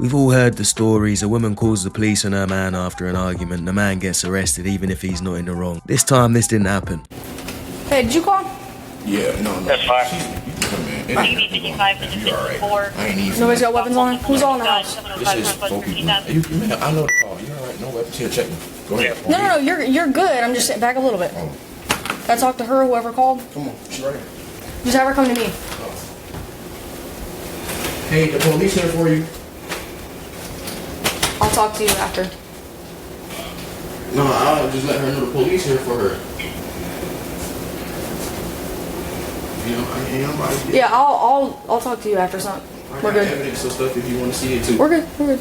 We've all heard the stories. A woman calls the police on her man after an argument. The man gets arrested even if he's not in the wrong. This time, this didn't happen. Hey, did you call? Yeah, no. That's fine. Nobody's got weapons on? Who's all in the house? This is 4 people. Man, I know the call. You all right? No weapons here. Check me. Go ahead. No, you're good. I'm just back a little bit. Oh. Can I talk to her, whoever called? Come on. She's right here. Just have her come to me. Hey, the police here for you. I'll talk to you after. No, I'll just let her know the police here for her. You know, ain't nobody. Yeah, I'll talk to you after something. We're good. Evidence of stuff if you want to see it too. We're good. You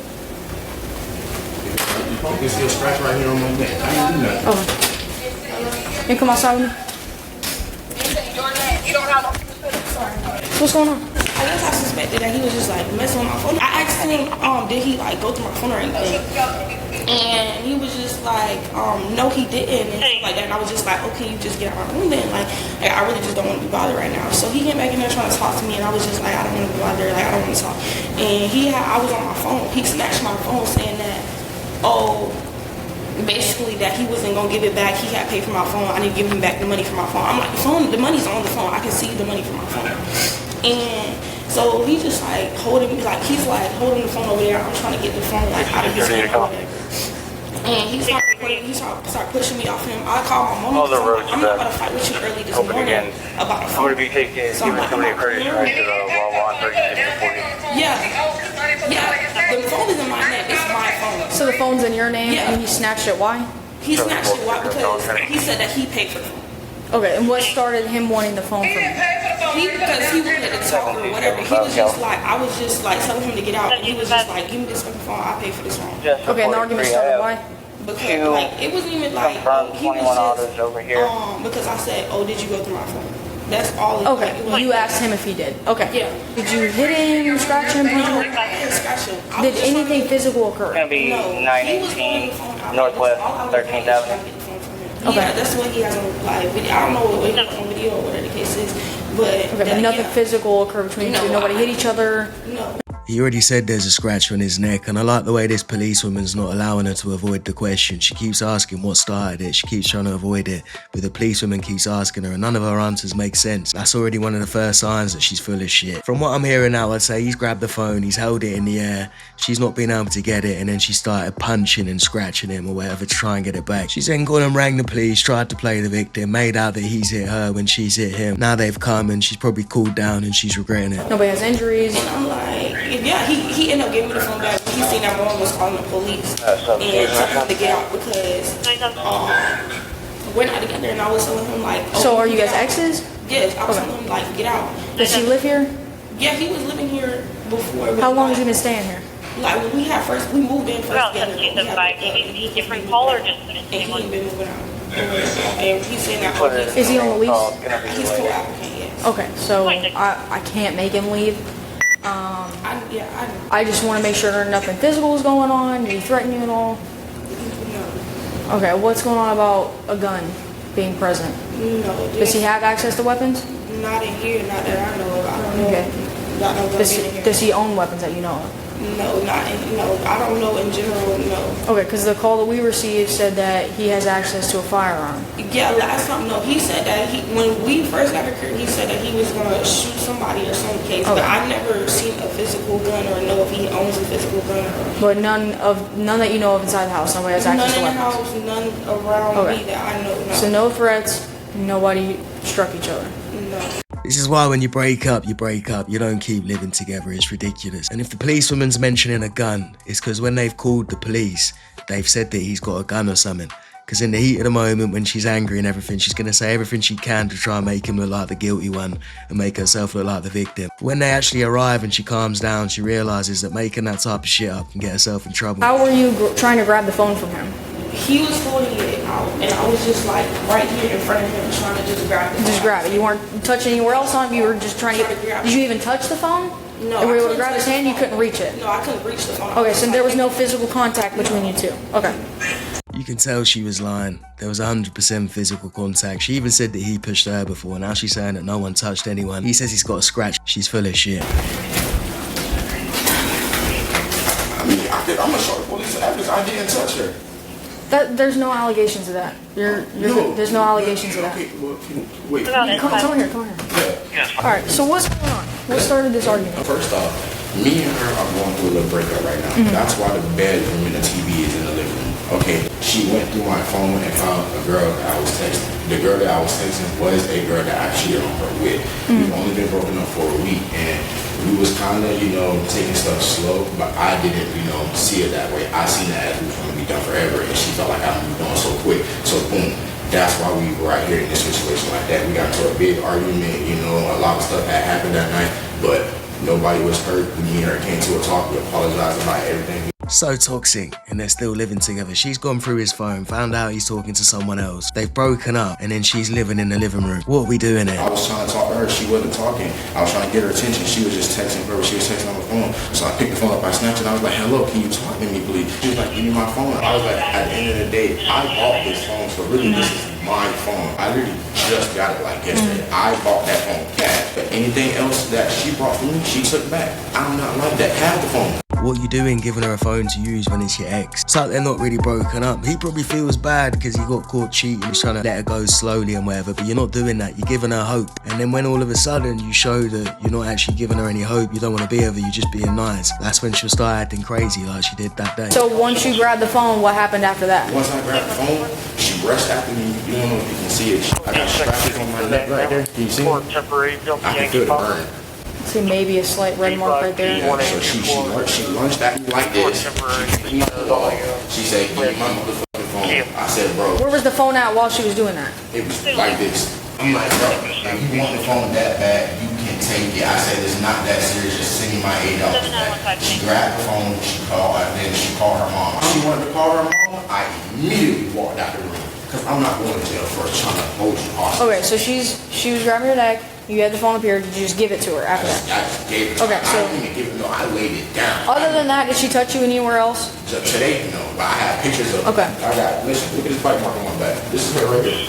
can see a scratch right here on my neck. I ain't do nothing. Okay. You come outside with me? What's going on? I guess I suspected that he was just like messing with my phone. I asked him, did he like go through my phone or anything? And he was just like, no, he didn't, and stuff like that. And I was just like, okay, you just get out of my room then. Like, I really just don't want to be bothered right now. So he came back in there trying to talk to me, and I was just like, I don't want to be bothered. Like, I don't want to talk. And I was on my phone. He snatched my phone, saying that, basically that he wasn't gonna give it back. He had paid for my phone. I didn't give him back the money for my phone. I'm like, the money's on the phone. I can see the money from my phone. And so he just like holding the phone over there. I'm trying to get the phone like out of his hand or whatever. And he started pushing me off him. I called my mom. I'm not about to fight with you early this morning about the phone. I'm going to be taking somebody Curtis right to the Wawa 3640. Yeah. The phone is in my name. It's my phone. So the phone's in your name, and he snatched it. Why? He snatched it. Why? Because he said that he paid for the phone. Okay, and what started him wanting the phone from you? Because he wanted to talk or whatever. He was just like, I was just like telling him to get out. And he was just like, give me this fucking phone. I'll pay for this phone. Okay, and the argument started why? Because like it wasn't even like he was just because I said, did you go through my phone? That's all. Okay, you asked him if he did. Okay. Yeah. Did you hit him, scratch him, punch him? Scratch him. Did anything physical occur? It's going to be 918 Northwest 13th Avenue. Okay. Yeah, that's what he has on live video. I don't know what he has on video or whatever the case is, but nothing physical occurred between you two. Nobody hit each other. No. He already said there's a scratch on his neck, and I like the way this policewoman's not allowing her to avoid the question. She keeps asking what started it, she keeps trying to avoid it, but the policewoman keeps asking her, and none of her answers make sense. That's already one of the first signs that she's full of shit. From what I'm hearing now, I'd say he's grabbed the phone, he's held it in the air, she's not been able to get it, and then she started punching and scratching him or whatever to try and get it back. She's then gone and rang the police, tried to play the victim, made out that he's hit her when she's hit him. Now they've come and she's probably cooled down and she's regretting it. Nobody has injuries. And I'm like, yeah, he ended up giving me the phone back. He seen that mom was calling the police and told him to get out because we're not together. And I was telling him like, so are you guys exes? Yes, I was telling him like, get out. Does he live here? Yeah, he was living here before. How long has he been staying here? Like when we moved in first together. Different call or just and he ain't been moving out. And he's saying that. Is he on the lease? He's still applicant, yes. Okay, so I can't make him leave. I just want to make sure nothing physical is going on. Did he threaten you at all? No. Okay, what's going on about a gun being present? No. Does he have access to weapons? Not in here, not that I know of. I don't know. Okay. Does he own weapons that you know of? No, I don't know in general, no. Okay, because the call that we received said that he has access to a firearm. Yeah, last time, no, he said that when we first got here, he said that he was going to shoot somebody or some case, but I've never seen a physical gun or know if he owns a physical gun. But none that you know of inside the house, nobody has access to weapons? None in the house, none around me that I know, no. So no threats, nobody struck each other? No. This is why when you break up, you break up. You don't keep living together. It's ridiculous. And if the policewoman's mentioning a gun, it's because when they've called the police, they've said that he's got a gun or something. Because in the heat of the moment, when she's angry and everything, she's going to say everything she can to try and make him look like the guilty one and make herself look like the victim. But when they actually arrive and she calms down, she realises that making that type of shit up can get herself in trouble. How were you trying to grab the phone from him? He was holding it out, and I was just like right here in front of him trying to just grab it. Just grab it. You weren't touching anywhere else on it? You were just trying to get it. Did you even touch the phone? No. You were able to grab his hand, you couldn't reach it? No, I couldn't reach the phone. Okay, so there was no physical contact between you two? Okay. You can tell she was lying. There was 100% physical contact. She even said that he pushed her before. Now she's saying that no one touched anyone. He says he's got a scratch. She's full of shit. I'm gonna show the police the evidence. I didn't touch her. There's no allegations of that. There's no allegations of that. Okay, well, wait. Come here. Yeah. All right. So what's going on? What started this argument? First off, me and her are going through a little breakup right now. That's why the bedroom and the TV is in the living room. Okay, she went through my phone and found a girl that I was texting. The girl that I was texting was a girl that I cheated on her with. We've only been broken up for a week, and we was kind of, taking stuff slow, but I didn't, see it that way. I seen it as we was going to be done forever, and she felt like I was going so quick. So boom, that's why we were right here in this situation like that. We got into a big argument, a lot of stuff had happened that night, but nobody was hurt. Me and her came to a talk. We apologized about everything. So toxic, and they're still living together. She's gone through his phone, found out he's talking to someone else. They've broken up, and then she's living in the living room. What are we doing here? I was trying to talk to her. She wasn't talking. I was trying to get her attention. She was just texting her. She was texting on the phone. So I picked the phone up. I snatched it. I was like, hello, can you talk to me, please? She was like, give me my phone. I was like, at the end of the day, I bought this phone, so really this is my phone. I literally just got it like yesterday. I bought that phone cash. But anything else that she brought for me, she took back. I'm not like that. Have the phone. What you doing giving her a phone to use when it's your ex? It's like they're not really broken up. He probably feels bad because he got caught cheating. He's trying to let her go slowly and whatever, but you're not doing that. You're giving her hope. And then when all of a sudden you show that you're not actually giving her any hope, you don't want to be with her, you're just being nice, that's when she'll start acting crazy like she did that day. So once you grabbed the phone, what happened after that? Once I grabbed the phone, she rushed after me. You don't know if you can see it. I got scratches on my neck right there. Can you see it? I can feel the burn. See, maybe a slight red mark right there. Yeah, so she lunged at me like this. She said, give me my motherfucking phone. I said, bro. Where was the phone at while she was doing that? It was like this. I'm like, bro, if you want the phone that bad, you can take it. I said, it's not that serious. Just send me my $8 back. She grabbed the phone, she called, and then she called her mom. She wanted to call her mom. I immediately walked out the room. Because I'm not going to jail for trying to hold you hostage. Okay, so she was grabbing your neck. You had the phone up here. Did you just give it to her after that? I just gave it. Okay, I so didn't even give it. No, I laid it down. Other than that, did she touch you anywhere else? Today, no. But I have pictures of. Okay. I got. Listen, look at this bite mark on my back. This is her right here.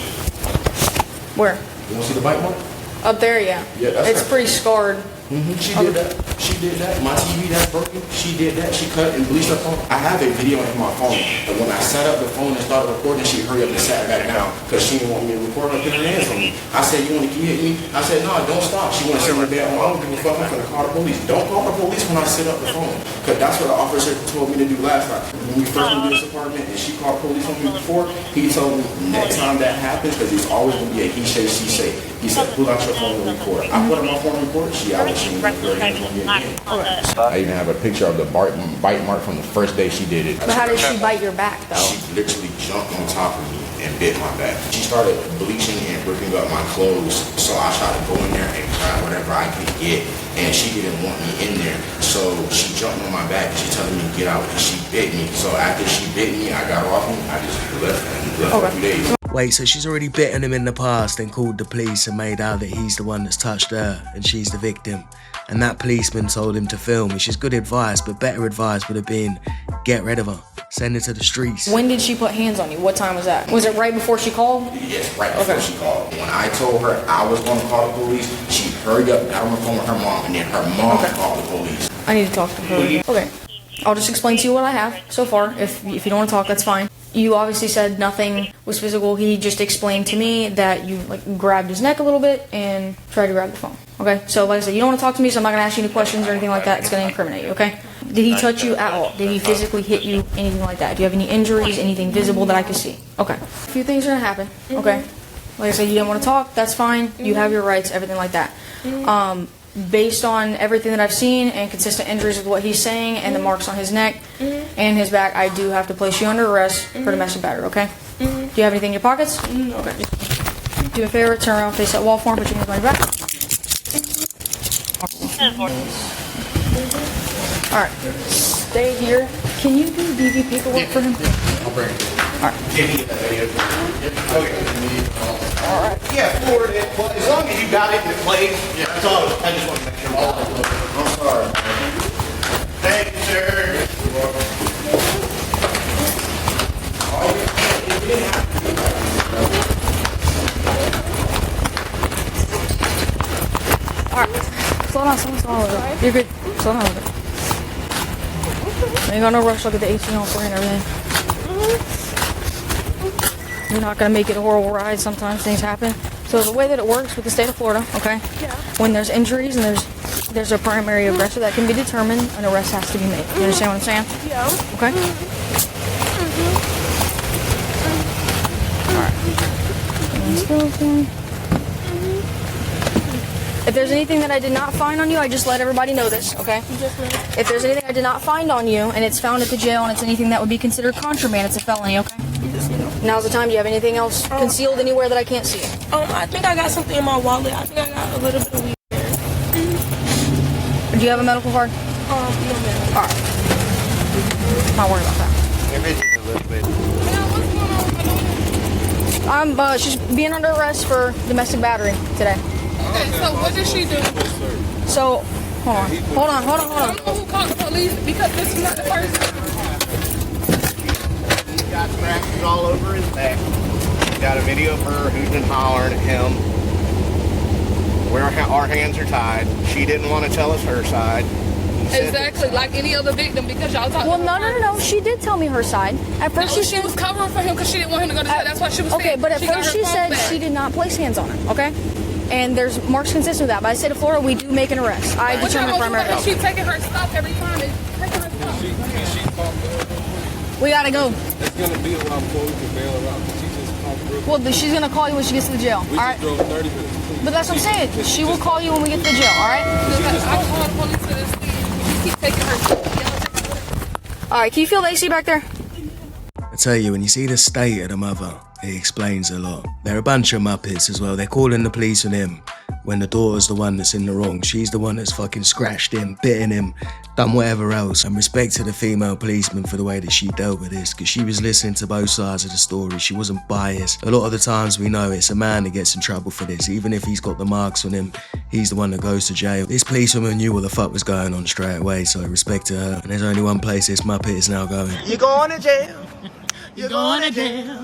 Where? You want to see the bite mark? Up there, yeah. Yeah, that's it's her. pretty scarred. She did that. She did that. My TV that's broken. She did that. She cut and bleached her phone. I have a video on my phone. And when I set up the phone and started recording, she hurried up and sat back down because she didn't want me to record her put her hands on me. I said, you want to hit me? I said, no, don't stop. She want to sit right there. I don't give a fuck. I'm going to call the police. Don't call the police when I set up the phone. Because that's what the officer told me to do last time. When we first went to this apartment and she called police on me before, he told me next time that happens, because it's always going to be a he say, she say. He said, pull out your phone and record. I put on my phone and record. She out. She I even have a picture of the bite mark from the first day she did it. But how did she bite your back, though? She literally jumped on top of me and bit my back. She started bleaching and ripping up my clothes, so I tried to go in there and grab whatever I could get, and she didn't want me in there. So she jumped on my back and she telling me to get out, and she bit me. So after she bit me, I got off me. I just left for a few days. Wait, so she's already bitten him in the past and called the police and made out that he's the one that's touched her and she's the victim. And that policeman told him to film, which is good advice, but better advice would have been get rid of her, send her to the streets. When did she put hands on you? What time was that? Was it right before she called? Yes, right before she called. When I told her I was going to call the police, she hurried up, got on the phone with her mom, and then her mom called the police. I need to talk to her. Okay, I'll just explain to you what I have so far. If you don't want to talk, that's fine. You obviously said nothing was physical. He just explained to me that you grabbed his neck a little bit and tried to grab the phone. Okay, so like I said, you don't want to talk to me, so I'm not going to ask you any questions or anything like that. It's going to incriminate you, okay? Did he touch you at all? Did he physically hit you? Anything like that? Do you have any injuries? Anything visible that I could see? Okay. A few things are going to happen, okay? Like I said, you didn't want to talk. That's fine. You have your rights, everything like that. Based on everything that I've seen and consistent injuries with what he's saying and the marks on his neck and his back, I do have to place you under arrest for domestic battery, okay? Do you have anything in your pockets? Okay. Do me a favor, turn around, face that wall for him, put your hands on your back. Alright, stay here. Can you do DV paperwork for him? I'll bring it. Alright. Alright. Yeah, forward it. Well, as long as you got it and it plays, that's all. I just want to make sure. I'm sorry. Thank you, sir. Alright. Slow down. You're good. Slow down a little bit. ain't got no rush. I'll get the 18 on for you and everything. You're not gonna make it a horrible ride. Sometimes things happen. So the way that it works with the state of Florida, okay? Yeah. When there's injuries and there's a primary aggressor that can be determined, an arrest has to be made. You understand what I'm saying? Yeah. Okay? Alright. If there's anything that I did not find on you, I just let everybody know this, okay? If there's anything I did not find on you and it's found at the jail and it's anything that would be considered contraband, it's a felony, okay? Now's the time. Do you have anything else concealed anywhere that I can't see? I think I got something in my wallet. I think I got a little bit of weed there. Do you have a medical card? No, man. Alright. Not worried about that. Maybe it's a little bit. She's being under arrest for domestic battery today. Okay, so what did she do? So, hold on. I don't know who called the police because this is not the first time. He's got scratches all over his neck. He's got a video of her who's been hollering at him. Where our hands are tied. She didn't want to tell us her side. Exactly, like any other victim because y'all talking. Well, no. She did tell me her side. At first, She was covering for him because she didn't want him to go to jail. That's why she was okay, saying. but at got first her she phone said back. she did not place hands on her, okay? And there's marks consistent with that. By the state of Florida, we do make an arrest. I What y'all determine gonna do? primary. She taking her stuff every time. Taking her stuff. We gotta go. It's gonna be a while before we can bail her out. She just pumped real quick. Well, she's gonna call you when she gets to the jail. We All right. just drove 30 minutes. But that's what I'm saying. She will call you when we get to the jail. All right. I called the police to this thing. She keep taking her stuff. All right. Can you feel the AC back there? I tell you, when you see the state of the mother, it explains a lot. They're a bunch of muppets as well. They're calling the police on him when the daughter's the one that's in the wrong. She's the one that's fucking scratched him, bitten him, done whatever else. And respect to the female policeman for the way that she dealt with this, because she was listening to both sides of the story. She wasn't biased. A lot of the times we know it's a man that gets in trouble for this. Even if he's got the marks on him, he's the one that goes to jail. This policewoman knew what the fuck was going on straight away, so respect to her. And there's only one place this muppet is now going. You're going to jail. You're going to jail.